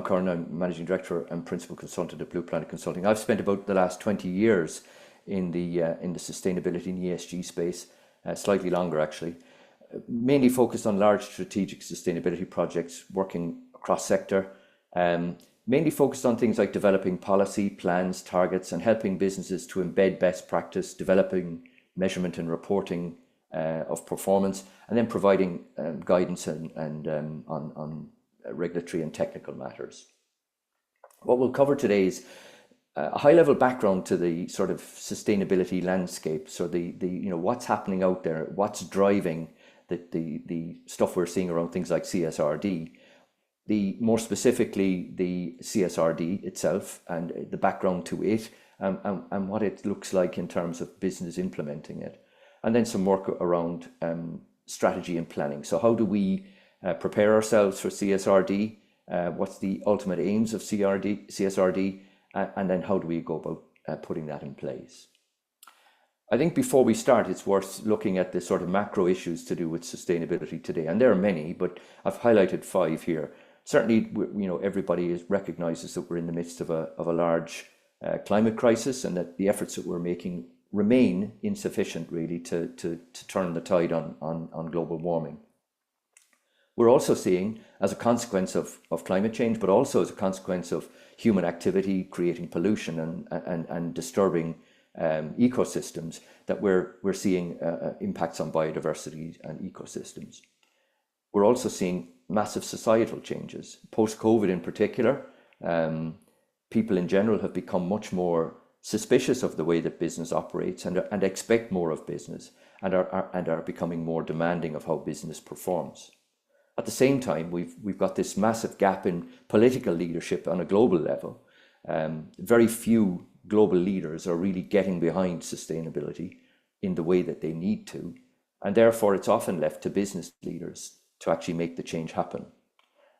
Curran. I'm Managing Director and Principal Consultant at Blue Planet Consulting. I've spent about the last 20 years in the sustainability and ESG space, slightly longer actually, mainly focused on large strategic sustainability projects, working across sector, mainly focused on things like developing policy, plans, targets, and helping businesses to embed best practice, developing measurement and reporting of performance, and then providing guidance and on regulatory and technical matters. What we'll cover today is a high-level background to the sort of sustainability landscape. So the what's happening out there, what's driving the stuff we're seeing around things like CSRD, more specifically the CSRD itself and the background to it, and what it looks like in terms of business implementing it, and then some work around strategy and planning. So how do we prepare ourselves for CSRD? What's the ultimate aims of CSRD? And then how do we go about putting that in place? I think before we start, it's worth looking at the sort of macro issues to do with sustainability today. And there are many, but I've highlighted 5 here. Certainly, everybody recognizes that we're in the midst of a large climate crisis, and that the efforts that we're making remain insufficient really to turn the tide on global warming. We're also seeing, as a consequence of climate change, but also as a consequence of human activity creating pollution and disturbing ecosystems, that we're seeing impacts on biodiversity and ecosystems. We're also seeing massive societal changes. Post-COVID in particular, people in general have become much more suspicious of the way that business operates and expect more of business, and are becoming more demanding of how business performs. At the same time, we've got this massive gap in political leadership on a global level. Very few global leaders are really getting behind sustainability in the way that they need to, and therefore it's often left to business leaders to actually make the change happen.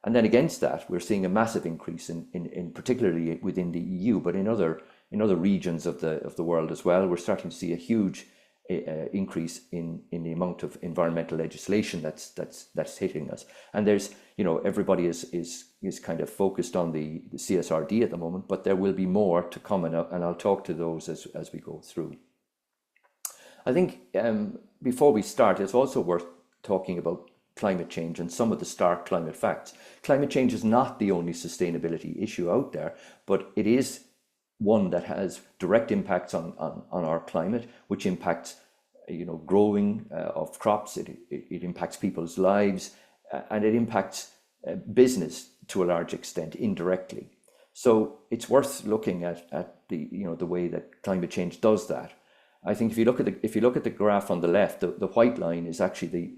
And then against that, we're seeing a massive increase in particularly within the EU, but in other regions of the world as well. We're starting to see a huge increase in the amount of environmental legislation that's hitting us. And there's, everybody is kind of focused on the CSRD at the moment, but there will be more to come, and I'll talk to those as we go through. I think before we start, it's also worth talking about climate change and some of the stark climate facts. Climate change is not the only sustainability issue out there, but it is one that has direct impacts on our climate, which impacts growing of crops. It impacts people's lives, and it impacts business to a large extent indirectly. So it's worth looking at the way that climate change does that. I think if you look at the graph on the left, the white line is actually the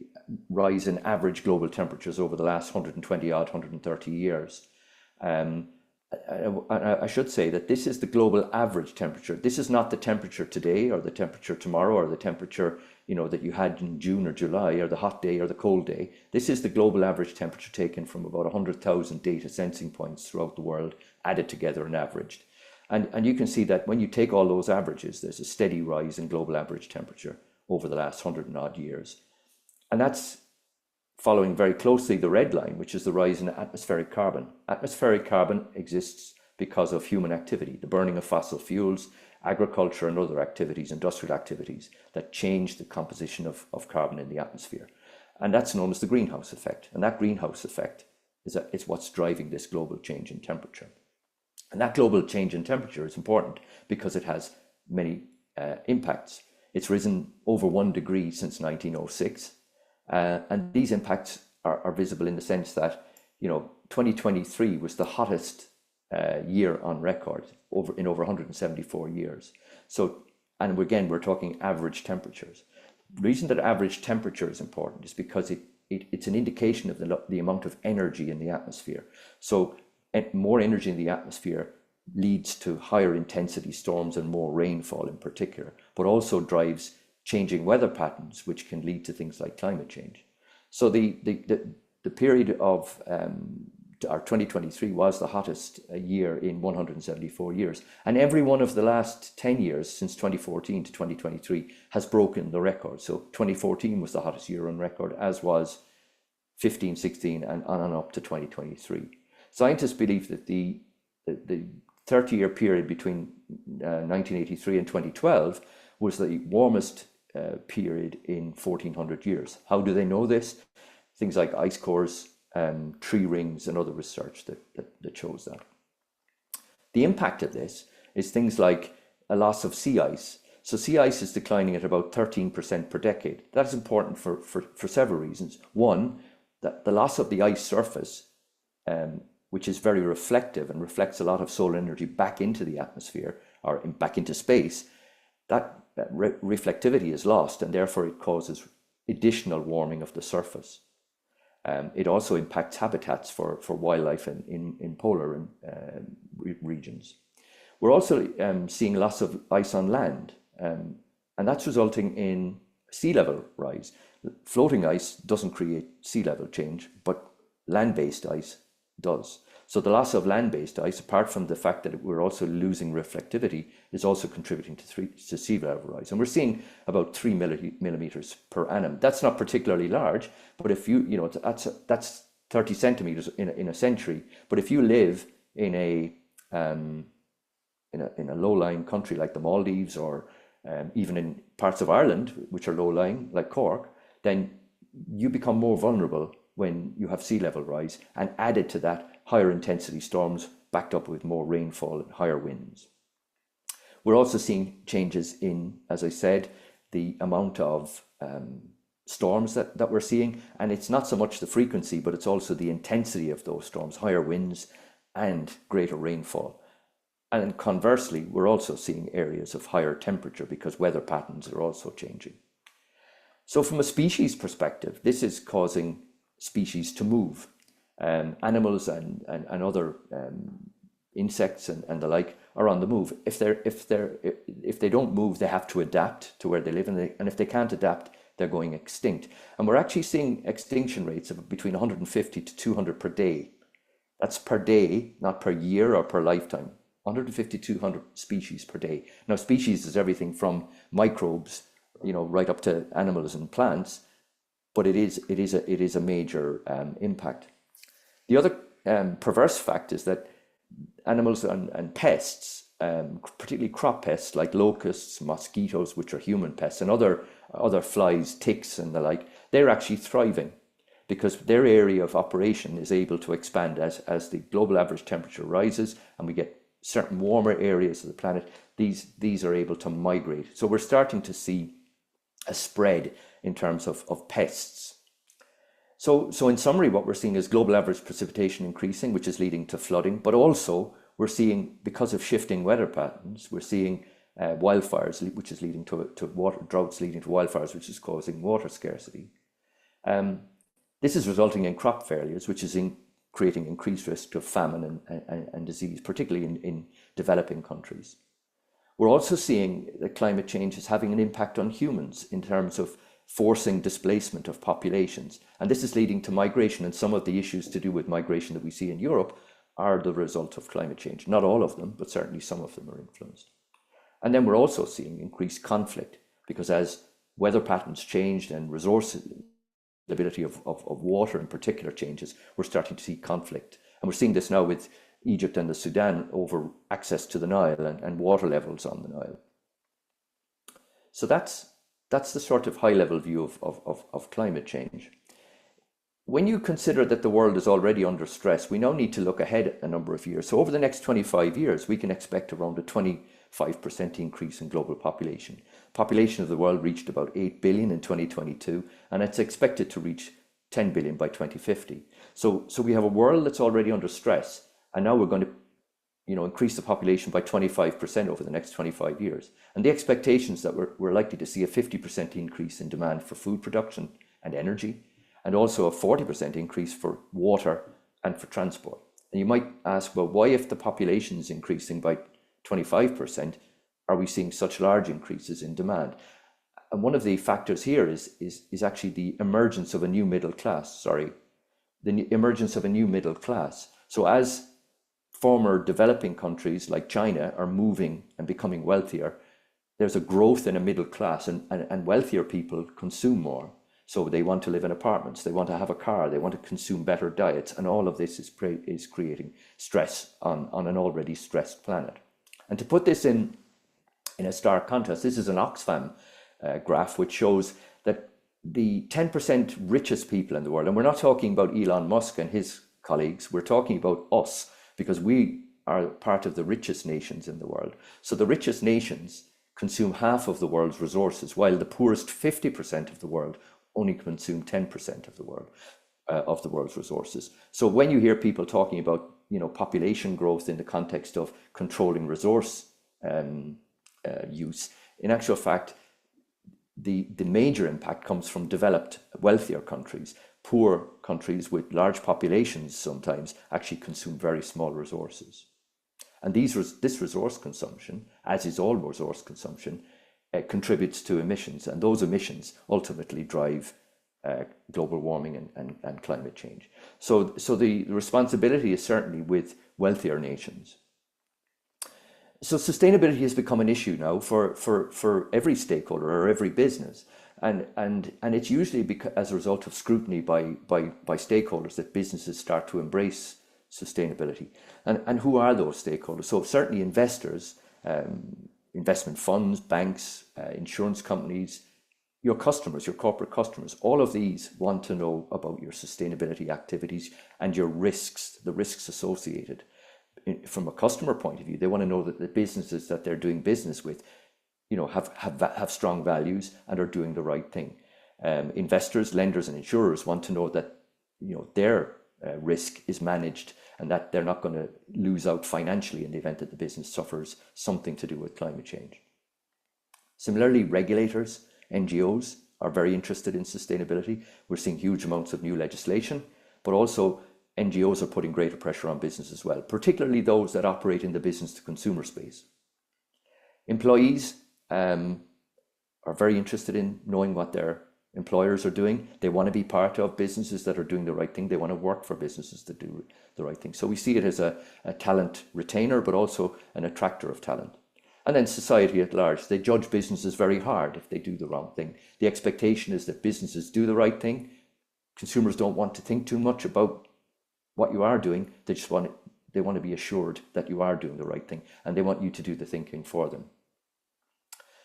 rise in average global temperatures over the last 130 years. I should say that this is the global average temperature. This is not the temperature today or the temperature tomorrow or the temperature that you had in June or July, or the hot day or the cold day. This is the global average temperature taken from about 100,000 data sensing points throughout the world, added together and averaged. And you can see that when you take all those averages, there's a steady rise in global average temperature over the last 100 and odd years. And that's following very closely the red line, which is the rise in atmospheric carbon. Atmospheric carbon exists because of human activity, the burning of fossil fuels, agriculture and other activities, industrial activities that change the composition of carbon in the atmosphere. And that's known as the greenhouse effect. And that greenhouse effect is what's driving this global change in temperature. And that global change in temperature is important because it has many impacts. It's risen over 1 degree since 1906. And these impacts are visible in the sense that, 2023 was the hottest year on record in over 174 years. So, and again, we're talking average temperatures. The reason that average temperature is important is because it's an indication of the amount of energy in the atmosphere. So more energy in the atmosphere leads to higher intensity storms and more rainfall in particular, but also drives changing weather patterns, which can lead to things like climate change. So the period of our 2023 was the hottest year in 174 years. And every one of the last 10 years since 2014 to 2023 has broken the record. So 2014 was the hottest year on record, as was 15, 16 and on and up to 2023. Scientists believe that the 30-year period between 1983 and 2012 was the warmest period in 1400 years. How do they know this? Things like ice cores, tree rings, and other research that shows that. The impact of this is things like a loss of sea ice. So sea ice is declining at about 13% per decade. That's important for several reasons. One, that the loss of the ice surface, which is very reflective and reflects a lot of solar energy back into the atmosphere or back into space, that reflectivity is lost, and therefore it causes additional warming of the surface. It also impacts habitats for wildlife in polar regions. We're also seeing loss of ice on land, and that's resulting in sea level rise. Floating ice doesn't create sea level change, but land-based ice does. So the loss of land-based ice, apart from the fact that we're also losing reflectivity, is also contributing to sea level rise. And we're seeing about 3 millimeters per annum. That's not particularly large, but if that's 30 centimeters in a century. But if you live in a low-lying country like the Maldives, or even in parts of Ireland which are low-lying like Cork, then you become more vulnerable when you have sea level rise, and added to that, higher intensity storms backed up with more rainfall and higher winds. We're also seeing changes in, as I said, the amount of storms that we're seeing, and it's not so much the frequency, but it's also the intensity of those storms, higher winds and greater rainfall. And conversely, we're also seeing areas of higher temperature because weather patterns are also changing. So from a species perspective, this is causing species to move. Animals and other insects and the like are on the move. If they don't move, they have to adapt to where they live, and if they can't adapt, they're going extinct. And we're actually seeing extinction rates of between 150 to 200 per day. That's per day, not per year or per lifetime. 150 to 200 species per day. Now, species is everything from microbes, right up to animals and plants, but it is a major impact. The other perverse fact is that animals and pests, particularly crop pests like locusts, mosquitoes, which are human pests, and other flies, ticks and the like, they're actually thriving because their area of operation is able to expand as the global average temperature rises and we get certain warmer areas of the planet. These are able to migrate. So we're starting to see a spread in terms of pests. So in summary, what we're seeing is global average precipitation increasing, which is leading to flooding, but also we're seeing, because of shifting weather patterns, we're seeing wildfires, which is leading to water droughts, leading to wildfires, which is causing water scarcity. This is resulting in crop failures, which is creating increased risk of famine and disease, particularly in developing countries. We're also seeing that climate change is having an impact on humans in terms of forcing displacement of populations. And this is leading to migration, and some of the issues to do with migration that we see in Europe are the result of climate change. Not all of them, but certainly some of them are influenced. And then we're also seeing increased conflict, because as weather patterns change and resource availability of water in particular changes, we're starting to see conflict. And we're seeing this now with Egypt and the Sudan over access to the Nile and water levels on the Nile. So that's the sort of high-level view of climate change. When you consider that the world is already under stress, we now need to look ahead a number of years. So over the next 25 years, we can expect around a 25% increase in global population. Population of the world reached about 8 billion in 2022, and it's expected to reach 10 billion by 2050. So we have a world that's already under stress, and now we're going to increase the population by 25% over the next 25 years. And the expectations that we're likely to see a 50% increase in demand for food production and energy, and also a 40% increase for water and for transport. And you might ask, well, why, if the population is increasing by 25%, are we seeing such large increases in demand? And one of the factors here is actually the emergence of a new middle class, the emergence of a new middle class. So as former developing countries like China are moving and becoming wealthier, there's a growth in a middle class, and wealthier people consume more. So they want to live in apartments, they want to have a car, they want to consume better diets, and all of this is creating stress on an already stressed planet. And to put this in a stark contrast, this is an Oxfam graph which shows that the 10% richest people in the world, and we're not talking about Elon Musk and his colleagues, we're talking about us, because we are part of the richest nations in the world. So the richest nations consume half of the world's resources, while the poorest 50% of the world only consume 10% of the world's resources. So when you hear people talking about, population growth in the context of controlling resource use, in actual fact, the major impact comes from developed, wealthier countries. Poor countries with large populations sometimes actually consume very small resources. And this resource consumption, as is all resource consumption, contributes to emissions, and those emissions ultimately drive global warming and climate change. So the responsibility is certainly with wealthier nations. So sustainability has become an issue now for every stakeholder or every business, and it's usually as a result of scrutiny by stakeholders that businesses start to embrace sustainability. And who are those stakeholders? So certainly investors, investment funds, banks, insurance companies, your customers, your corporate customers, all of these want to know about your sustainability activities and your risks, the risks associated. From a customer point of view, they want to know that the businesses that they're doing business with, have strong values and are doing the right thing. Investors, lenders, and insurers want to know that, their risk is managed and that they're not going to lose out financially in the event that the business suffers something to do with climate change. Similarly, regulators, NGOs are very interested in sustainability. We're seeing huge amounts of new legislation, but also NGOs are putting greater pressure on business as well, particularly those that operate in the business to consumer space. Employees are very interested in knowing what their employers are doing. They want to be part of businesses that are doing the right thing. They want to work for businesses that do the right thing. So we see it as a talent retainer, but also an attractor of talent. And then society at large, they judge businesses very hard if they do the wrong thing. The expectation is that businesses do the right thing. Consumers don't want to think too much about what you are doing. They want to be assured that you are doing the right thing, and they want you to do the thinking for them.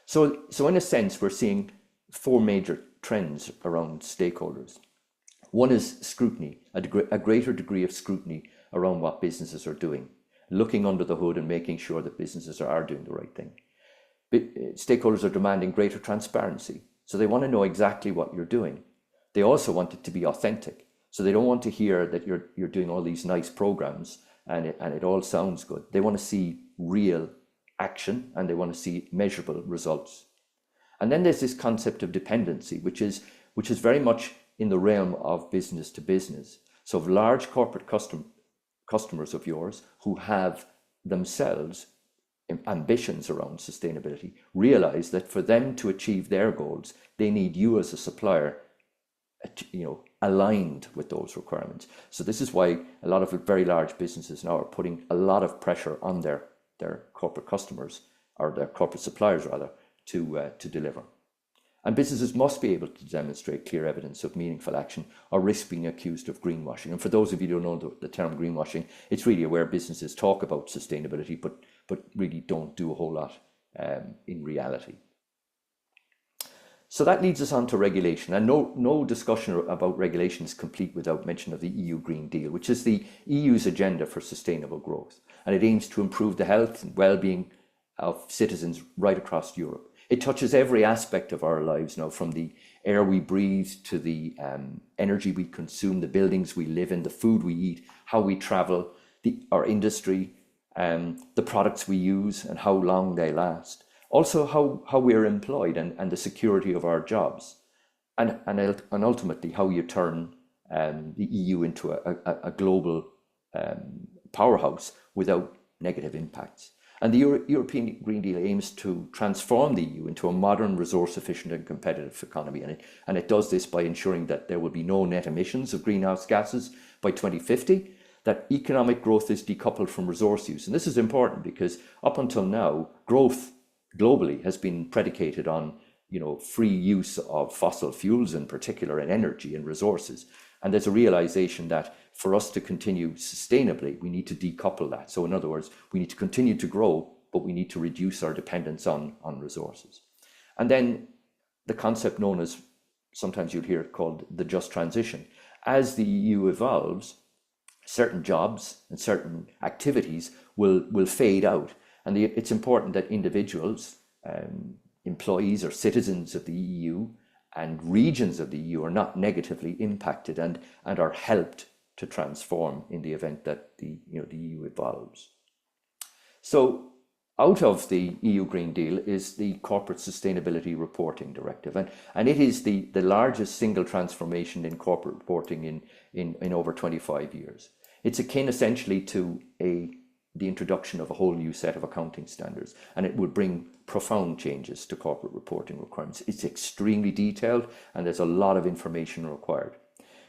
So in a sense, we're seeing four major trends around stakeholders. One is scrutiny, a greater degree of scrutiny around what businesses are doing, looking under the hood and making sure that businesses are doing the right thing. Stakeholders are demanding greater transparency, so they want to know exactly what you're doing. They also want it to be authentic, so they don't want to hear that you're doing all these nice programs and it all sounds good. They want to see real action and they want to see measurable results. And then there's this concept of dependency, which is very much in the realm of business to business. So if large corporate customers of yours who have themselves ambitions around sustainability realize that for them to achieve their goals, they need you as a supplier, aligned with those requirements. So this is why a lot of very large businesses now are putting a lot of pressure on their corporate customers, or their corporate suppliers rather, to deliver. And businesses must be able to demonstrate clear evidence of meaningful action or risk being accused of greenwashing. And for those of you who don't know the term greenwashing, it's really where businesses talk about sustainability, but really don't do a whole lot in reality. So that leads us on to regulation. And no discussion about regulation is complete without mention of the EU Green Deal, which is the EU's agenda for sustainable growth. And it aims to improve the health and well-being of citizens right across Europe. It touches every aspect of our lives now, from the air we breathe to the energy we consume, the buildings we live in, the food we eat, how we travel, our industry, the products we use and how long they last. Also how we're employed and the security of our jobs. And ultimately how you turn the EU into a global powerhouse without negative impacts. And the European Green Deal aims to transform the EU into a modern, resource-efficient and competitive economy. And it does this by ensuring that there will be no net emissions of greenhouse gases by 2050, that economic growth is decoupled from resource use. And this is important because up until now, growth globally has been predicated on, free use of fossil fuels in particular, and energy and resources. And there's a realization that for us to continue sustainably, we need to decouple that. So in other words, we need to continue to grow, but we need to reduce our dependence on resources. And then the concept known as, sometimes you'll hear it called the just transition. As the EU evolves, certain jobs and certain activities will fade out. And it's important that individuals, employees or citizens of the EU and regions of the EU are not negatively impacted and are helped to transform in the event that the EU evolves. So out of the EU Green Deal is the Corporate Sustainability Reporting Directive, and it is the largest single transformation in corporate reporting in over 25 years. It's akin essentially to the introduction of a whole new set of accounting standards, and it would bring profound changes to corporate reporting requirements. It's extremely detailed, and there's a lot of information required.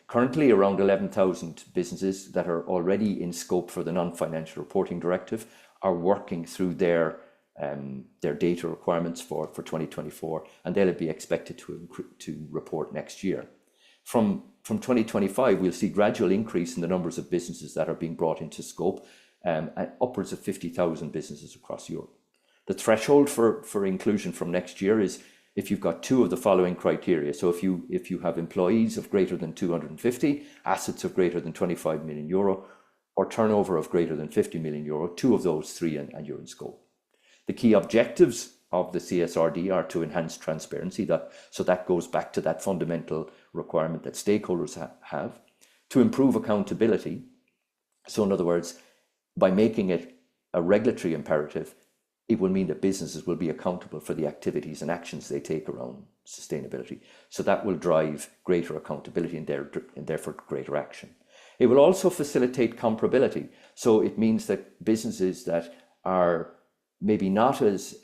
Currently, around 11,000 businesses that are already in scope for the non-financial reporting directive are working through their data requirements for 2024, and they'll be expected to report next year. From 2025, we'll see gradual increase in the numbers of businesses that are being brought into scope, and upwards of 50,000 businesses across Europe. The threshold for inclusion from next year is if you've got two of the following criteria. So if you have employees of greater than 250, assets of greater than 25 million euro, or turnover of greater than 50 million euro, two of those three and you're in scope. The key objectives of the CSRD are to enhance transparency, so that goes back to that fundamental requirement that stakeholders have, to improve accountability. So in other words, by making it a regulatory imperative, it will mean that businesses will be accountable for the activities and actions they take around sustainability. So that will drive greater accountability and therefore greater action. It will also facilitate comparability. So it means that businesses that are maybe not as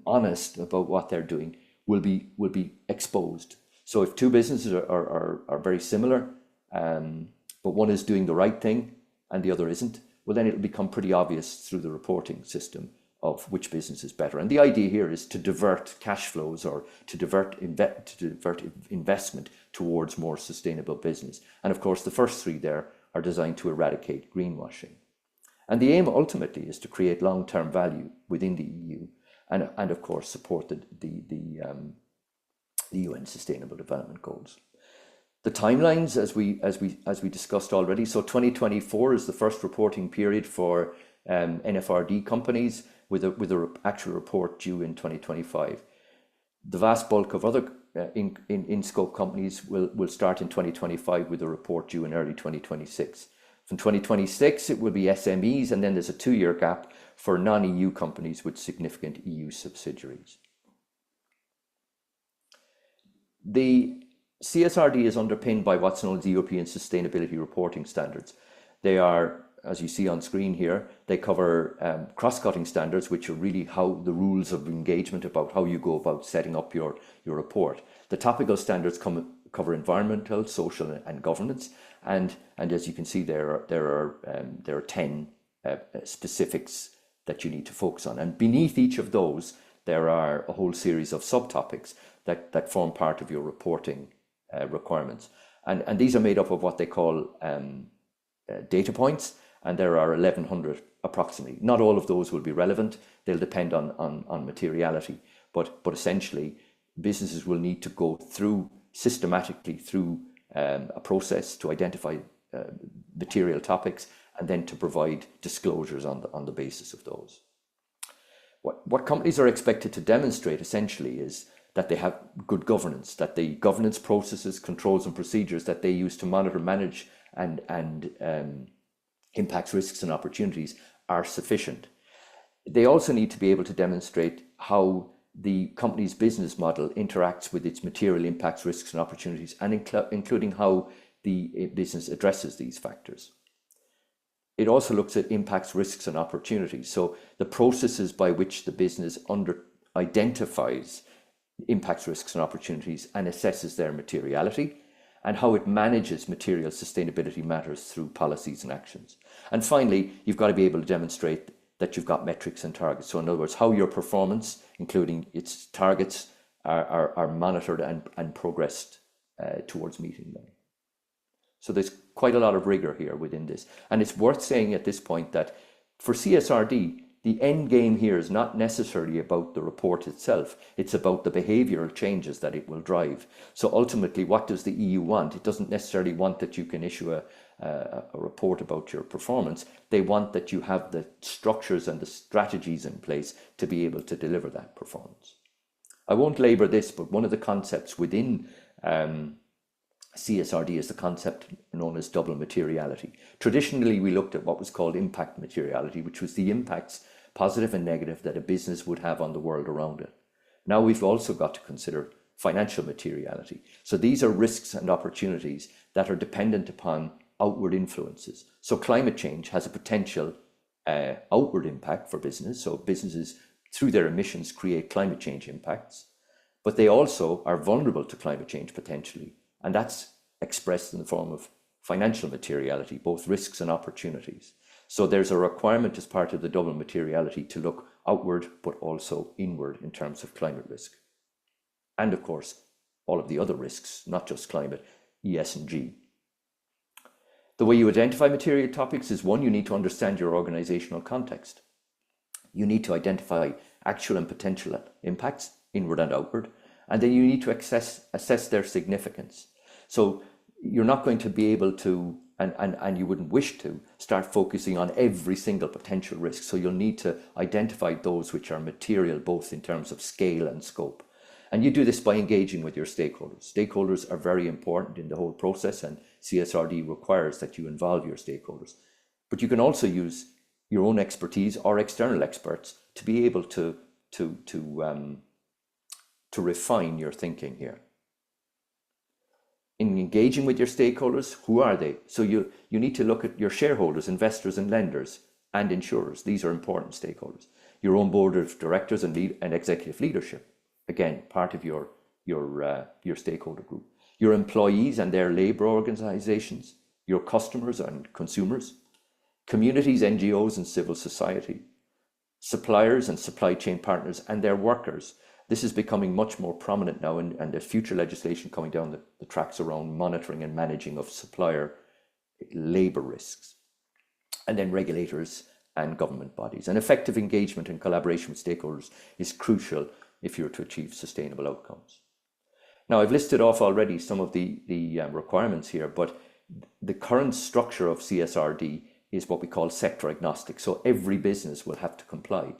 honest about what they're doing will be exposed. So if two businesses are very similar, but one is doing the right thing and the other isn't, well, then it'll become pretty obvious through the reporting system of which business is better. And the idea here is to divert cash flows or to divert investment towards more sustainable business. And of course, the first three there are designed to eradicate greenwashing. And the aim ultimately is to create long-term value within the EU and of course support the UN Sustainable Development Goals. The timelines, as we discussed already, so 2024 is the first reporting period for NFRD companies, with a actual report due in 2025. The vast bulk of other in scope companies will start in 2025 with a report due in early 2026. From 2026, it will be SMEs, and then there's a 2-year gap for non-EU companies with significant EU subsidiaries. The CSRD is underpinned by what's known as the European Sustainability Reporting Standards. They are, as you see on screen here, they cover cross-cutting standards, which are really how the rules of engagement about how you go about setting up your report. The topical standards cover environmental, social, and governance, and as you can see, there are 10 specifics that you need to focus on. And beneath each of those, there are a whole series of subtopics that form part of your reporting requirements. And these are made up of what they call data points, and there are 1,100 approximately. Not all of those will be relevant. They'll depend on materiality, but essentially businesses will need to go systematically through a process to identify material topics and then to provide disclosures on the basis of those. What companies are expected to demonstrate essentially is that they have good governance, that the governance processes, controls and procedures that they use to monitor, manage and impacts, risks and opportunities are sufficient. They also need to be able to demonstrate how the company's business model interacts with its material impacts, risks and opportunities, and including how the business addresses these factors. It also looks at impacts, risks and opportunities. So the processes by which the business identifies impacts, risks and opportunities and assesses their materiality, and how it manages material sustainability matters through policies and actions. And finally, you've got to be able to demonstrate that you've got metrics and targets. So in other words, how your performance, including its targets are monitored and progressed towards meeting them. So there's quite a lot of rigor here within this. And it's worth saying at this point that for CSRD, the end game here is not necessarily about the report itself. It's about the behavioral changes that it will drive. So ultimately, what does the EU want? It doesn't necessarily want that you can issue a report about your performance. They want that you have the structures and the strategies in place to be able to deliver that performance. I won't labor this, but one of the concepts within CSRD is the concept known as double materiality. Traditionally, we looked at what was called impact materiality, which was the impacts, positive and negative, that a business would have on the world around it. Now we've also got to consider financial materiality. So these are risks and opportunities that are dependent upon outward influences. So climate change has a potential outward impact for business. So businesses, through their emissions, create climate change impacts, but they also are vulnerable to climate change potentially. And that's expressed in the form of financial materiality, both risks and opportunities. So there's a requirement as part of the double materiality to look outward, but also inward in terms of climate risk. And of course, all of the other risks, not just climate, E, S, and G. The way you identify material topics is, one, you need to understand your organizational context. You need to identify actual and potential impacts, inward and outward, and then you need to assess their significance. So you're not going to be able to, and you wouldn't wish to, start focusing on every single potential risk. So you'll need to identify those which are material, both in terms of scale and scope. And you do this by engaging with your stakeholders. Stakeholders are very important in the whole process, and CSRD requires that you involve your stakeholders. But you can also use your own expertise or external experts to be able to refine your thinking here. In engaging with your stakeholders, who are they? So you need to look at your shareholders, investors and lenders and insurers. These are important stakeholders. Your own board of directors and executive leadership, again, part of your stakeholder group. Your employees and their labor organizations, your customers and consumers, communities, NGOs and civil society, suppliers and supply chain partners and their workers. This is becoming much more prominent now, and there's future legislation coming down the tracks around monitoring and managing of supplier labor risks. And then regulators and government bodies. And effective engagement and collaboration with stakeholders is crucial if you're to achieve sustainable outcomes. Now, I've listed off already some of the requirements here, but the current structure of CSRD is what we call sector agnostic. So every business will have to comply.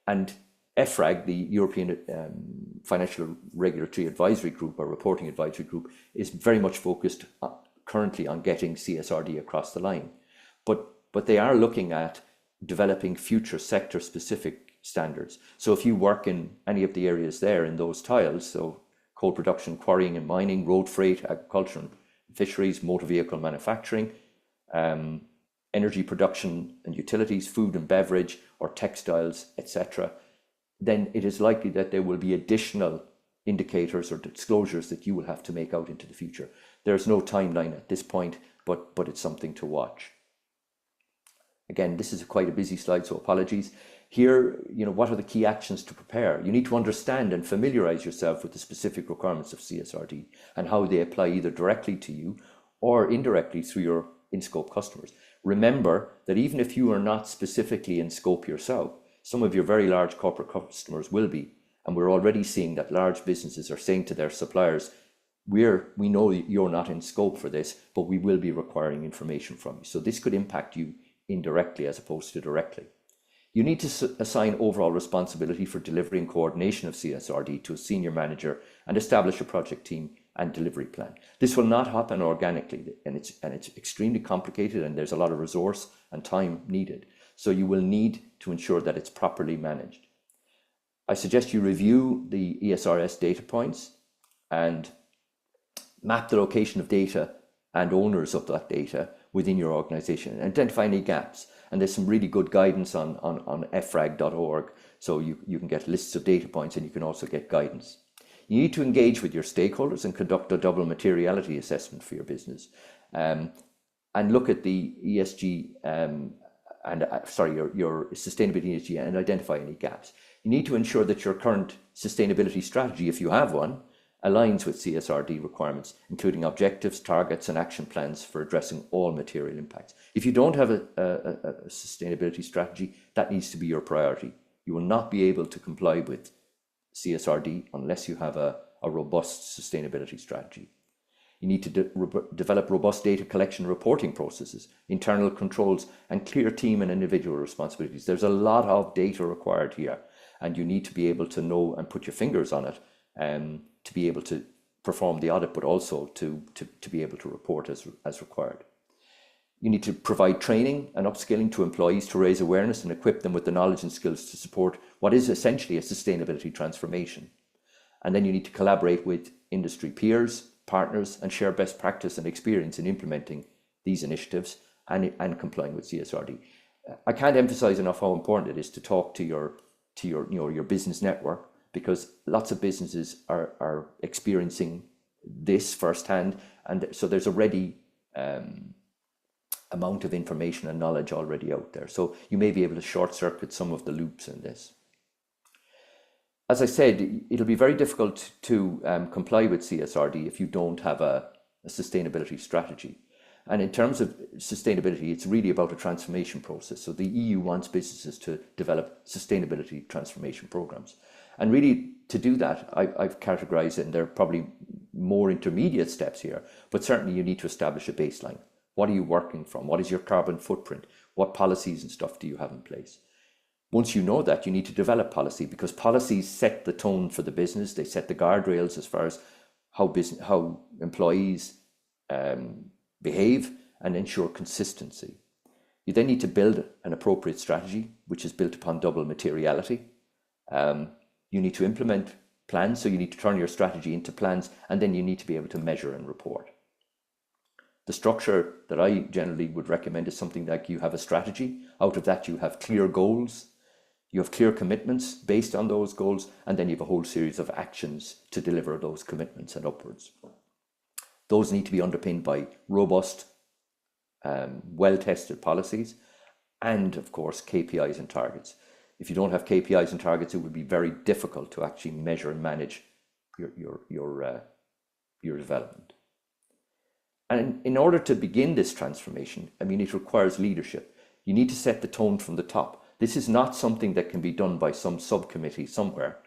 And EFRAG, the European Financial Regulatory Advisory Group or Reporting Advisory Group, is very much focused currently on getting CSRD across the line. But they are looking at developing future sector-specific standards. So if you work in any of the areas there in those tiles, so coal production, quarrying and mining, road freight, agriculture and fisheries, motor vehicle manufacturing, energy production and utilities, food and beverage, or textiles, etc., then it is likely that there will be additional indicators or disclosures that you will have to make out into the future. There's no timeline at this point, but it's something to watch. Again, this is quite a busy slide, so apologies. Here, what are the key actions to prepare? You need to understand and familiarize yourself with the specific requirements of CSRD and how they apply either directly to you or indirectly through your in-scope customers. Remember that even if you are not specifically in scope yourself, some of your very large corporate customers will be. And we're already seeing that large businesses are saying to their suppliers, we know you're not in scope for this, but we will be requiring information from you. So this could impact you indirectly as opposed to directly. You need to assign overall responsibility for delivery and coordination of CSRD to a senior manager and establish a project team and delivery plan. This will not happen organically, and it's extremely complicated, and there's a lot of resource and time needed. So you will need to ensure that it's properly managed. I suggest you review the ESRS data points and map the location of data and owners of that data within your organization and identify any gaps. And there's some really good guidance on efrag.org. So you can get lists of data points and you can also get guidance. You need to engage with your stakeholders and conduct a double materiality assessment for your business. And look at the ESG your sustainability ESG, and identify any gaps. You need to ensure that your current sustainability strategy, if you have one, aligns with CSRD requirements, including objectives, targets, and action plans for addressing all material impacts. If you don't have a sustainability strategy, that needs to be your priority. You will not be able to comply with CSRD unless you have a robust sustainability strategy. You need to develop robust data collection and reporting processes, internal controls, and clear team and individual responsibilities. There's a lot of data required here, and you need to be able to know and put your fingers on it to be able to perform the audit, but also to be able to report as required. You need to provide training and upskilling to employees to raise awareness and equip them with the knowledge and skills to support what is essentially a sustainability transformation. And then you need to collaborate with industry peers, partners, and share best practice and experience in implementing these initiatives and complying with CSRD. I can't emphasize enough how important it is to talk to your business network, because lots of businesses are experiencing this firsthand, and so there's already amount of information and knowledge already out there. So you may be able to short circuit some of the loops in this. As I said, it'll be very difficult to comply with CSRD if you don't have a sustainability strategy. And in terms of sustainability, it's really about a transformation process. So the EU wants businesses to develop sustainability transformation programs. And really, to do that, I've categorized it, and there are probably more intermediate steps here, but certainly you need to establish a baseline. What are you working from? What is your carbon footprint? What policies and stuff do you have in place? Once you know that, you need to develop policy, because policies set the tone for the business. They set the guardrails as far as how employees behave and ensure consistency. You then need to build an appropriate strategy, which is built upon double materiality. You need to implement plans, so you need to turn your strategy into plans, and then you need to be able to measure and report. The structure that I generally would recommend is something like you have a strategy. Out of that, you have clear goals, you have clear commitments based on those goals, and then you have a whole series of actions to deliver those commitments and upwards. Those need to be underpinned by robust, well-tested policies, and of course, KPIs and targets. If you don't have KPIs and targets, it would be very difficult to actually measure and manage your development. And in order to begin this transformation, it requires leadership. You need to set the tone from the top. This is not something that can be done by some subcommittee somewhere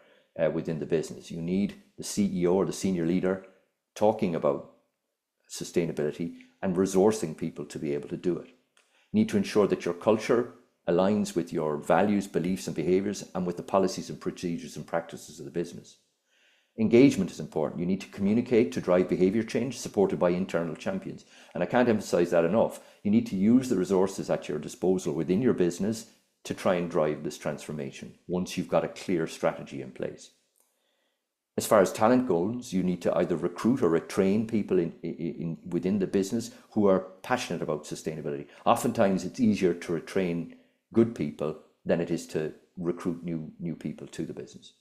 within the business. You need the CEO or the senior leader talking about sustainability and resourcing people to be able to do it. You need to ensure that your culture aligns with your values, beliefs, and behaviors, and with the policies and procedures and practices of the business. Engagement is important. You need to communicate to drive behavior change, supported by internal champions. And I can't emphasize that enough. You need to use the resources at your disposal within your business to try and drive this transformation once you've got a clear strategy in place. As far as talent goes, you need to either recruit or retrain people within the business who are passionate about sustainability. Oftentimes, it's easier to retrain good people than it is to recruit new people to the business.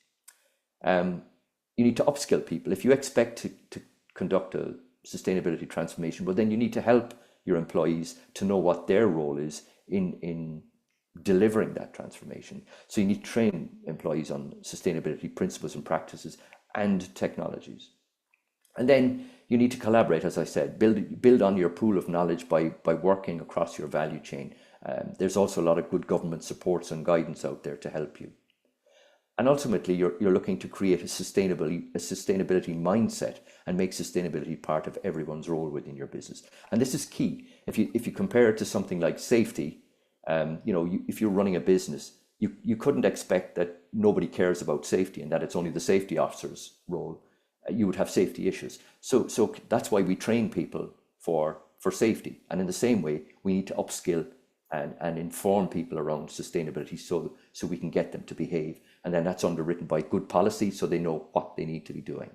You need to upskill people. If you expect to conduct a sustainability transformation, well, then you need to help your employees to know what their role is in delivering that transformation. So you need to train employees on sustainability principles and practices and technologies. And then you need to collaborate, as I said, build on your pool of knowledge by working across your value chain. There's also a lot of good government supports and guidance out there to help you. And ultimately, you're looking to create a sustainability mindset and make sustainability part of everyone's role within your business. And this is key. If you compare it to something like safety, if you're running a business, you couldn't expect that nobody cares about safety and that it's only the safety officer's role. You would have safety issues. So that's why we train people for safety. And in the same way, we need to upskill and inform people around sustainability so we can get them to behave. And then that's underwritten by good policy so they know what they need to be doing.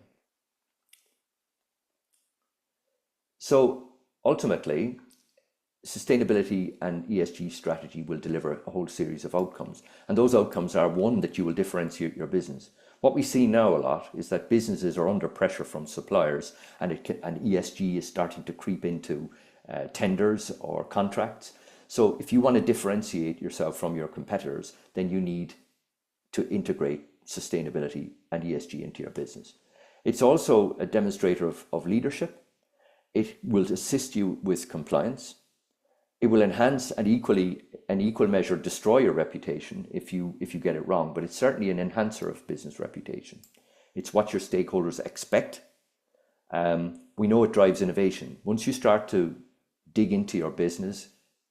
So ultimately, sustainability and ESG strategy will deliver a whole series of outcomes. And those outcomes are, one, that you will differentiate your business. What we see now a lot is that businesses are under pressure from suppliers, and ESG is starting to creep into tenders or contracts. So if you want to differentiate yourself from your competitors, then you need to integrate sustainability and ESG into your business. It's also a demonstrator of leadership. It will assist you with compliance. It will enhance and an equal measure destroy your reputation if you get it wrong, but it's certainly an enhancer of business reputation. It's what your stakeholders expect. We know it drives innovation. Once you start to dig into your business,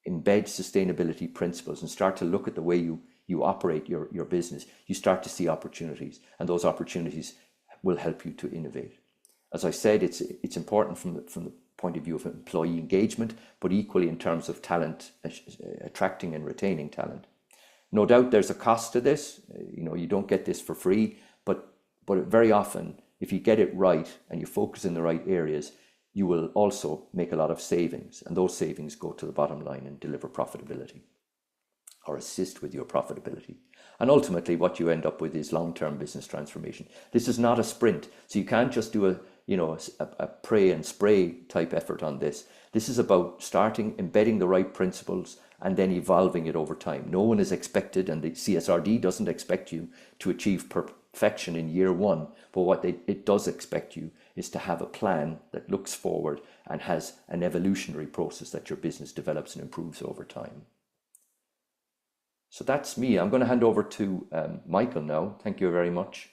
embed sustainability principles, and start to look at the way you operate your business, you start to see opportunities, and those opportunities will help you to innovate. As I said, it's important from the point of view of employee engagement, but equally in terms of talent, attracting and retaining talent. No doubt there's a cost to this. You don't get this for free, but very often, if you get it right and you focus in the right areas, you will also make a lot of savings, and those savings go to the bottom line and deliver profitability or assist with your profitability. And ultimately, what you end up with is long-term business transformation. This is not a sprint, so you can't just do a pray and spray type effort on this. This is about starting, embedding the right principles, and then evolving it over time. No one is expected, and the CSRD doesn't expect you to achieve perfection in year one, but what it does expect you is to have a plan that looks forward and has an evolutionary process that your business develops and improves over time. So that's me. I'm going to hand over to Michael now. Thank you very much.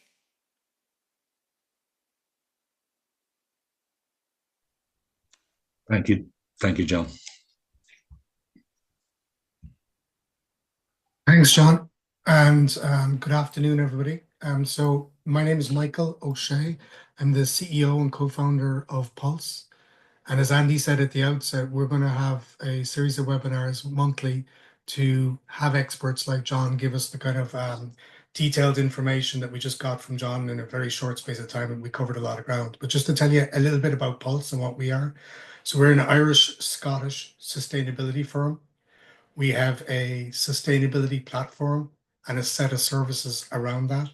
Thank you. Thank you, John. Thanks, John. And good afternoon, everybody. So my name is Michael O'Shea. I'm the CEO and co-founder of Pulse. And as Andy said at the outset, we're going to have a series of webinars monthly to have experts like John give us the kind of detailed information that we just got from John in a very short space of time, and we covered a lot of ground. But just to tell you a little bit about Pulse and what we are. So we're an Irish-Scottish sustainability firm. We have a sustainability platform and a set of services around that.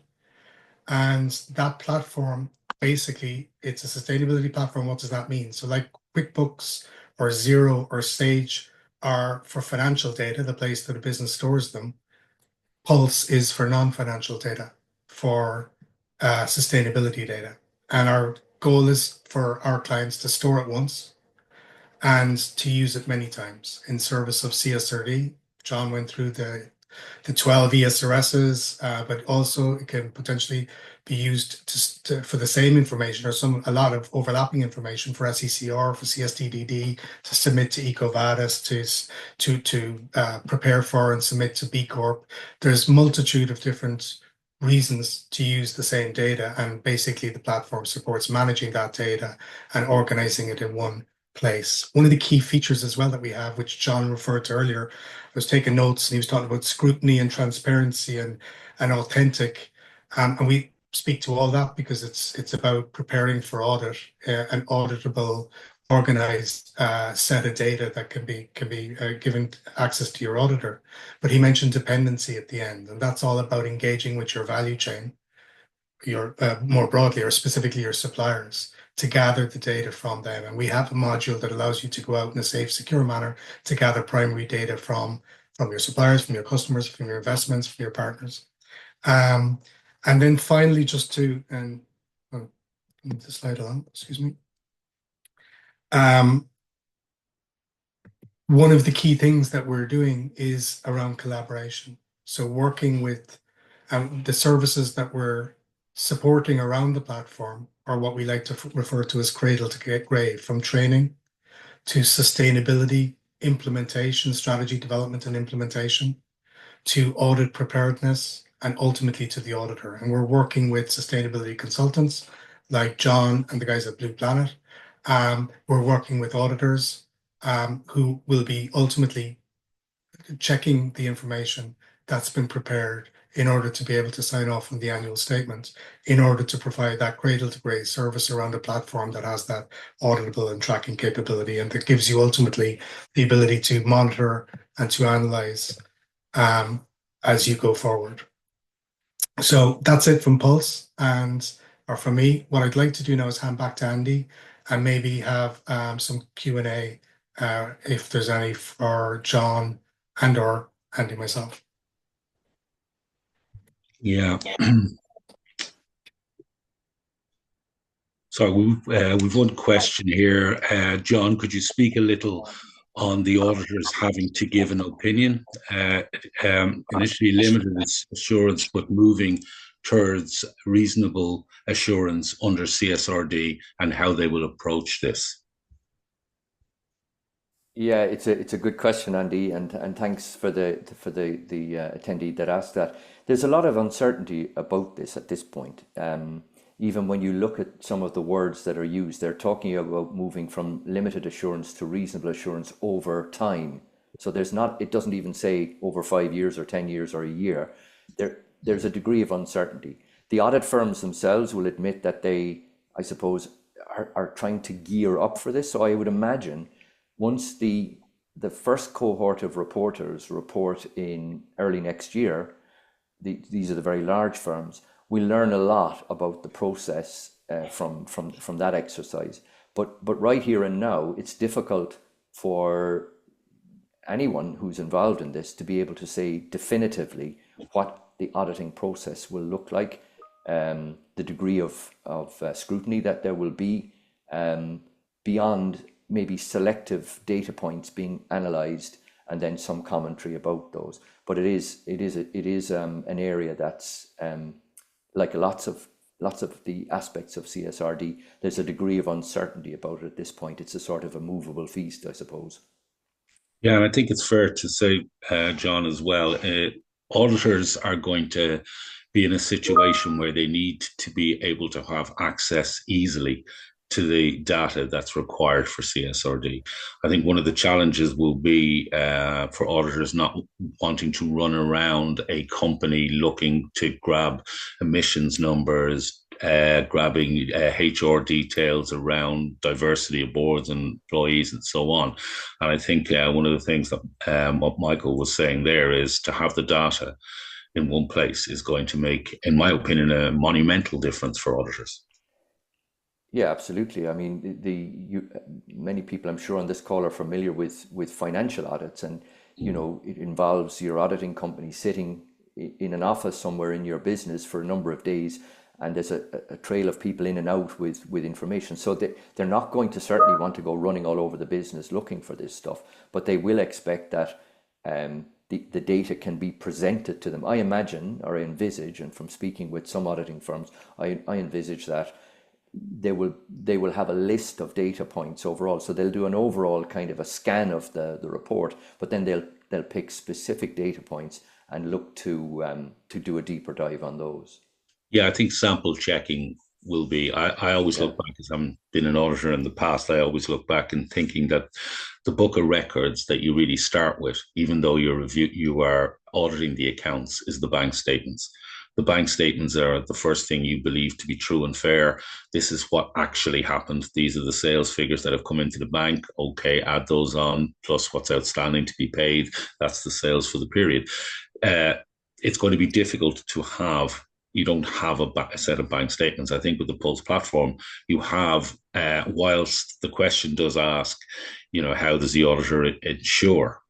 And that platform, basically, it's a sustainability platform. What does that mean? So like QuickBooks or Xero or Sage are for financial data, the place that a business stores them. Pulse is for non-financial data, for sustainability data. And our goal is for our clients to store it once and to use it many times in service of CSRD. John went through the 12 ESRSs, but also it can potentially be used for the same information or a lot of overlapping information for SECR, for CSTDD, to submit to EcoVadis, to prepare for and submit to B Corp. There's multitude of different reasons to use the same data, and basically the platform supports managing that data and organizing it in one place. One of the key features as well that we have, which John referred to earlier, I was taking notes, and he was talking about scrutiny and transparency and authentic, and we speak to all that because it's about preparing for audit, an auditable, organized set of data that can be given access to your auditor. But he mentioned dependency at the end, and that's all about engaging with your value chain, your more broadly or specifically your suppliers, to gather the data from them. And we have a module that allows you to go out in a safe, secure manner to gather primary data from your suppliers, from your customers, from your investments, from your partners. And then finally, just to, and move the slide along, excuse me. One of the key things that we're doing is around collaboration. So working with the services that we're supporting around the platform are what we like to refer to as cradle to grave, from training to sustainability, implementation, strategy development and implementation, to audit preparedness, and ultimately to the auditor. And we're working with sustainability consultants like John and the guys at Blue Planet. We're working with auditors who will be ultimately checking the information that's been prepared in order to be able to sign off on the annual statement, in order to provide that cradle to grave service around a platform that has that auditable and tracking capability, and that gives you ultimately the ability to monitor and to analyze as you go forward. So that's it from Pulse, or from me. What I'd like to do now is hand back to Andy and maybe have some Q&A if there's any for John and or Andy myself. Yeah. Sorry, we've one question here. John, could you speak a little on the auditors having to give an opinion? Initially limited assurance, but moving towards reasonable assurance under CSRD, and how they will approach this. Yeah, it's a good question, Andy, and thanks for the attendee that asked that. There's a lot of uncertainty about this at this point. Even when you look at some of the words that are used, they're talking about moving from limited assurance to reasonable assurance over time. So it doesn't even say over 5 years or 10 years or a year. There's a degree of uncertainty. The audit firms themselves will admit that they, I suppose, are trying to gear up for this. So I would imagine once the first cohort of reporters report in early next year, these are the very large firms, we learn a lot about the process from that exercise. But right here and now, it's difficult for anyone who's involved in this to be able to say definitively what the auditing process will look like, the degree of scrutiny that there will be, beyond maybe selective data points being analysed and then some commentary about those. But it is an area that's like lots of the aspects of CSRD. There's a degree of uncertainty about it at this point. It's a sort of a movable feast, I suppose. Yeah, and I think it's fair to say, John, as well, auditors are going to be in a situation where they need to be able to have access easily to the data that's required for CSRD. I think one of the challenges will be for auditors not wanting to run around a company looking to grab emissions numbers, grabbing HR details around diversity of boards and employees and so on. And I think one of the things that what Michael was saying there is to have the data in one place is going to make, in my opinion, a monumental difference for auditors. Yeah, absolutely. I mean, many people, I'm sure, on this call are familiar with financial audits, and it involves your auditing company sitting in an office somewhere in your business for a number of days, and there's a trail of people in and out with information. So they're not going to certainly want to go running all over the business looking for this stuff, but they will expect that the data can be presented to them. I imagine, or I envisage, and from speaking with some auditing firms, I envisage that they will have a list of data points overall. So they'll do an overall kind of a scan of the report, but then they'll pick specific data points and look to do a deeper dive on those. Yeah, I think sample checking will be. I always Yeah. look back, as I've been an auditor in the past, I always look back and thinking that the book of records that you really start with, even though you are auditing the accounts, is the bank statements. The bank statements are the first thing you believe to be true and fair. This is what actually happened. These are the sales figures that have come into the bank. Okay, add those on, plus what's outstanding to be paid. That's the sales for the period. Uh, it's going to be difficult to have. You don't have a set of bank statements. I think with the Pulse platform, you have, whilst the question does ask, how does the auditor ensure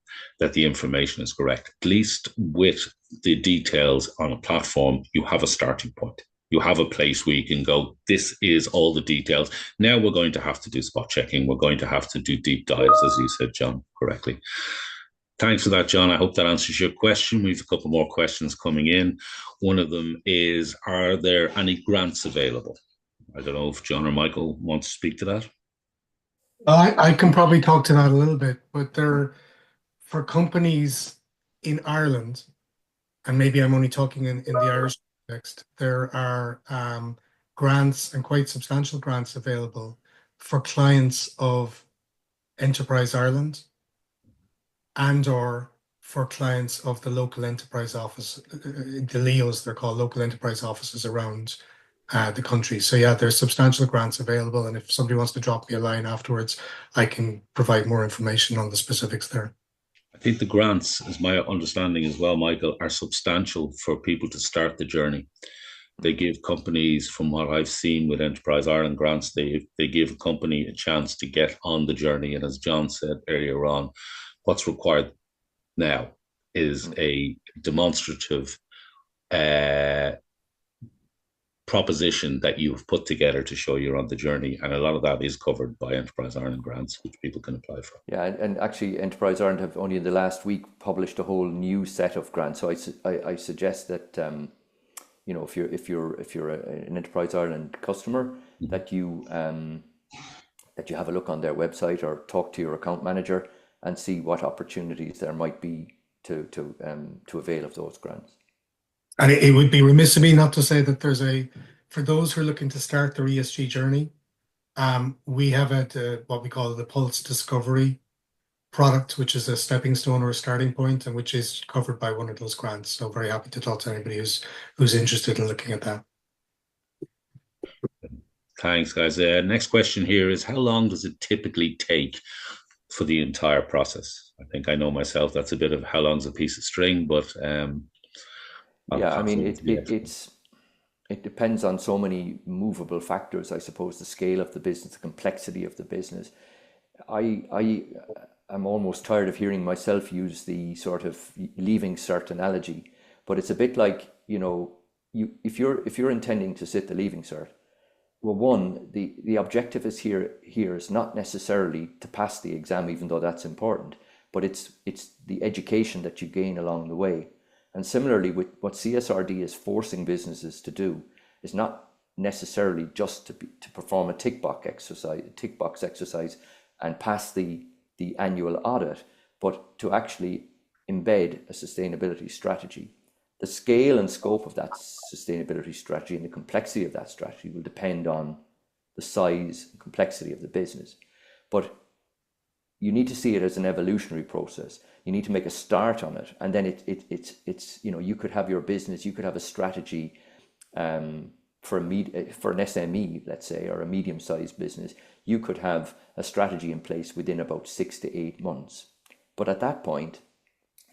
that the information is correct? At least with the details on a platform, you have a starting point. You have a place where you can go, this is all the details. Now we're going to have to do spot checking. We're going to have to do deep dives, as you said, John, correctly. Thanks for that, John. I hope that answers your question. We have a couple more questions coming in. One of them is, are there any grants available? I don't know if John or Michael want to speak to that. I can probably talk to that a little bit, but for companies in Ireland, and maybe I'm only talking in the Irish context, there are grants and quite substantial grants available for clients of Enterprise Ireland and or for clients of the local enterprise office, the LEOs, they're called local enterprise offices around the country. So yeah, there's substantial grants available, and if somebody wants to drop me a line afterwards, I can provide more information on the specifics there. I think the grants, as my understanding as well, Michael, are substantial for people to start the journey. They give companies, from what I've seen with Enterprise Ireland grants, they give a company a chance to get on the journey. And as John said earlier on, what's required? now is a demonstrative proposition that you've put together to show you're on the journey, and a lot of that is covered by Enterprise Ireland grants, which people can apply for. Yeah, and actually, Enterprise Ireland have only in the last week published a whole new set of grants. So I suggest that if you're an Enterprise Ireland customer, that you have a look on their website or talk to your account manager and see what opportunities there might be to avail of those grants. And it would be remiss of me not to say that for those who are looking to start their ESG journey, we have what we call the Pulse Discovery product, which is a stepping stone or a starting point, and which is covered by one of those grants. So very happy to talk to anybody who's interested in looking at that. Thanks, guys. Next question here is, how long does it typically take for the entire process? I think I know myself, that's a bit of how long's a piece of string, but yeah, I mean, it depends on so many movable factors, I suppose. The scale of the business, the complexity of the business. I'm almost tired of hearing myself use the sort of leaving cert analogy, but it's a bit like, if you're intending to sit the leaving cert, well, one, the objective is here is not necessarily to pass the exam, even though that's important, but it's the education that you gain along the way. And similarly, with what CSRD is forcing businesses to do is not necessarily just to perform a tick box exercise and pass the annual audit, but to actually embed a sustainability strategy. The scale and scope of that sustainability strategy and the complexity of that strategy will depend on the size and complexity of the business. But you need to see it as an evolutionary process. You need to make a start on it, and then it's you could have your business, you could have a strategy for an SME, let's say, or a medium-sized business. You could have a strategy in place within about 6 to 8 months. But at that point,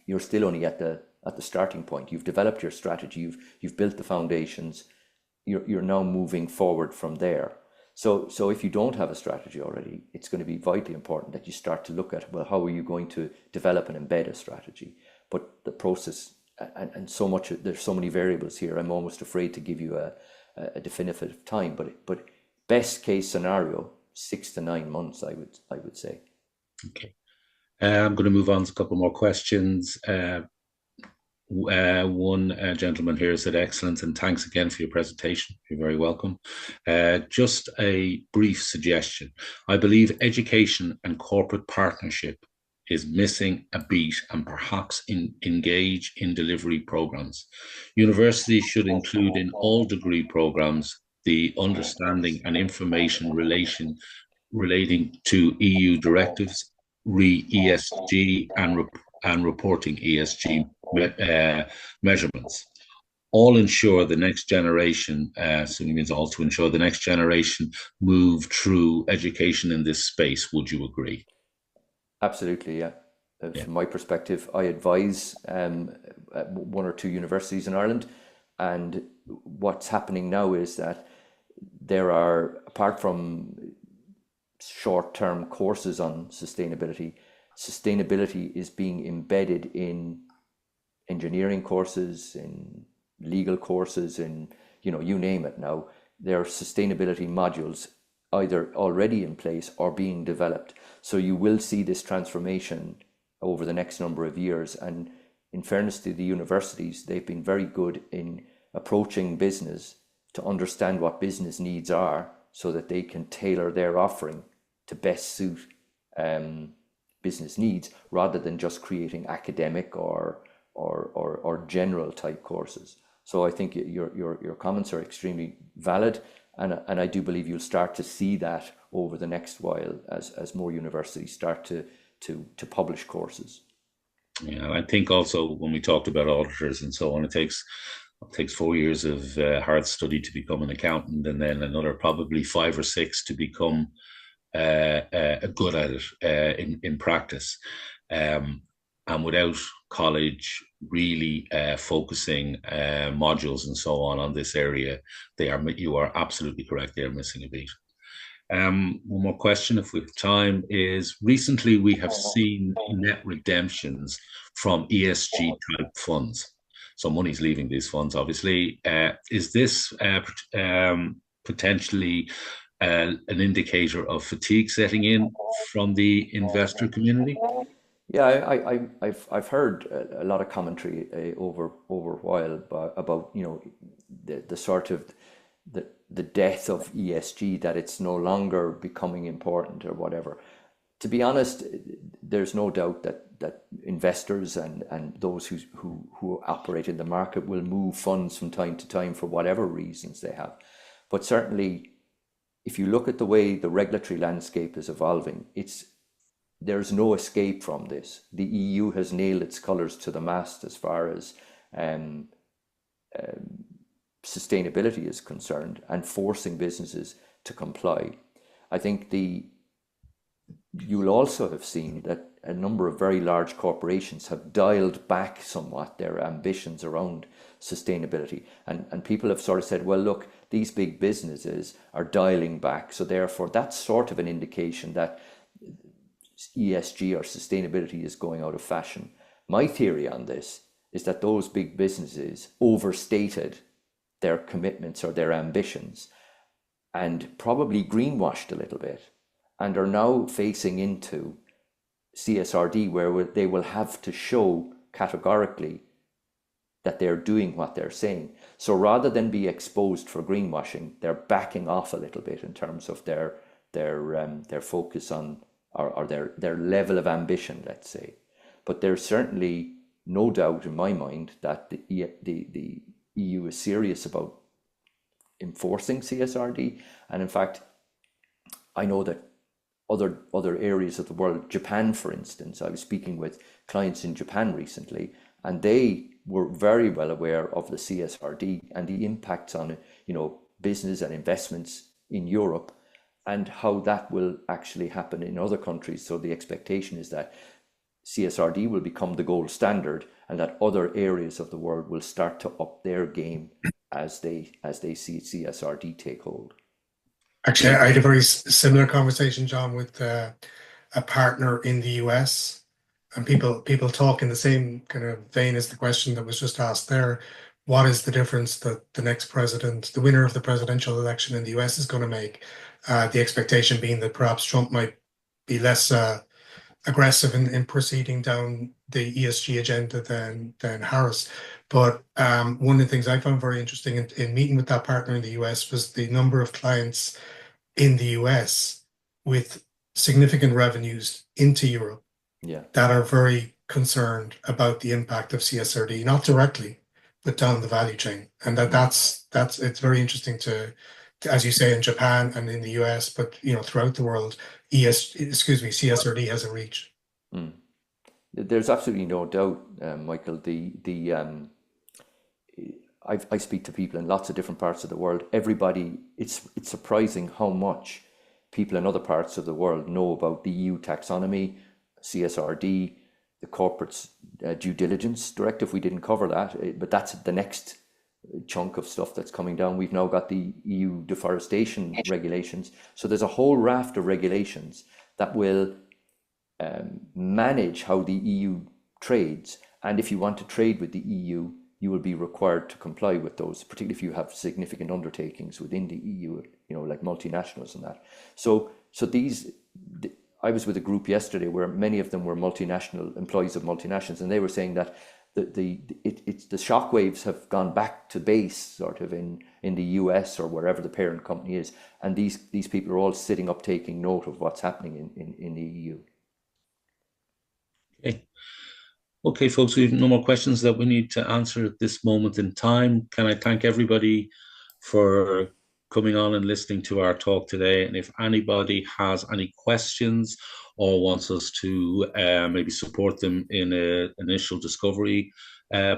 you're still only at the starting point. You've developed your strategy, you've built the foundations. You're now moving forward from there. So if you don't have a strategy already, it's going to be vitally important that you start to look at, well, how are you going to develop and embed a strategy? But the process, and there's so many variables here, I'm almost afraid to give you a definitive time, but best case scenario, 6 to 9 months, I would say. Okay. I'm going to move on to a couple more questions. One gentleman here said, excellent, and thanks again for your presentation. You're very welcome. Just a brief suggestion. I believe education and corporate partnership is missing a beat, and perhaps engage in delivery programs. Universities should include in all degree programs the understanding and information relating to EU directives, ESG, and reporting ESG measurements. All ensure the next generation, so it means all to ensure the next generation move through education in this space. Would you agree? Absolutely, yeah. From my perspective, I advise 1 or 2 universities in Ireland, and what's happening now is that there are, apart from short-term courses on sustainability is being embedded in engineering courses, in legal courses, in you name it now. There are sustainability modules either already in place or being developed. So you will see this transformation over the next number of years. And in fairness to the universities, they've been very good in approaching business to understand what business needs are so that they can tailor their offering to best suit business needs, rather than just creating academic or general type courses. So I think your comments are extremely valid, and I do believe you'll start to see that over the next while as more universities start to publish courses. Yeah, I think also when we talked about auditors and so on, it takes 4 years of hard study to become an accountant, and then another probably 5 or 6 to become good at it in practice. And without college really focusing modules and so on this area, you are absolutely correct, they are missing a beat. One more question, if we have time, is recently we have seen net redemptions from ESG type funds. So money's leaving these funds, obviously. Is this potentially an indicator of fatigue setting in from the investor community? Yeah, I've heard a lot of commentary over a while about the sort of the death of ESG, that it's no longer becoming important or whatever. To be honest, there's no doubt that investors and those who operate in the market will move funds from time to time for whatever reasons they have. But certainly, if you look at the way the regulatory landscape is evolving, there's no escape from this. The EU has nailed its colours to the mast as far as sustainability is concerned, and forcing businesses to comply. I think you'll also have seen that a number of very large corporations have dialed back somewhat their ambitions around sustainability. And people have sort of said, well, look, these big businesses are dialing back. So therefore, that's sort of an indication that ESG or sustainability is going out of fashion. My theory on this is that those big businesses overstated their commitments or their ambitions and probably greenwashed a little bit, and are now facing into CSRD, where they will have to show categorically that they're doing what they're saying. So rather than be exposed for greenwashing, they're backing off a little bit in terms of their focus on or their level of ambition, let's say. But there's certainly no doubt in my mind that the EU is serious about enforcing CSRD. And in fact, I know that other areas of the world, Japan, for instance, I was speaking with clients in Japan recently, and they were very well aware of the CSRD and the impacts on business and investments in Europe, and how that will actually happen in other countries. So the expectation is that CSRD will become the gold standard, and that other areas of the world will start to up their game as they see CSRD take hold. Actually, I had a very similar conversation, John, with a partner in the US, and people talk in the same kind of vein as the question that was just asked there. What is the difference that the next president, the winner of the presidential election in the US, is going to make? The expectation being that perhaps Trump might be less aggressive in proceeding down the ESG agenda than Harris. But one of the things I found very interesting in meeting with that partner in the US was the number of clients in the US with significant revenues into Europe that are very concerned about the impact of CSRD, not directly, but down the value chain. And that's it's very interesting to, as you say, in Japan and in the US, but throughout the world, CSRD has a reach. There's absolutely no doubt, Michael. I speak to people in lots of different parts of the world. Everybody, it's surprising how much people in other parts of the world know about the EU taxonomy, CSRD, the corporate due diligence directive. We didn't cover that, but that's the next chunk of stuff that's coming down. We've now got the EU deforestation regulations. So there's a whole raft of regulations that will manage how the EU trades. And if you want to trade with the EU, you will be required to comply with those, particularly if you have significant undertakings within the EU, like multinationals and that. So I was with a group yesterday where many of them were multinational employees of multinationals, and they were saying that the shockwaves have gone back to base sort of in the US or wherever the parent company is, and these people are all sitting up taking note of what's happening in the EU. Okay, folks, we have no more questions that we need to answer at this moment in time. Can I thank everybody for coming on and listening to our talk today? And if anybody has any questions or wants us to maybe support them in an initial discovery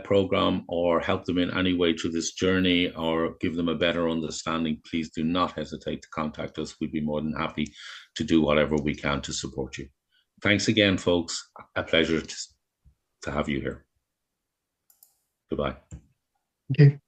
program, or help them in any way through this journey, or give them a better understanding, please do not hesitate to contact us. We'd be more than happy to do whatever we can to support you. Thanks again, folks. A pleasure to have you here. Goodbye. Okay.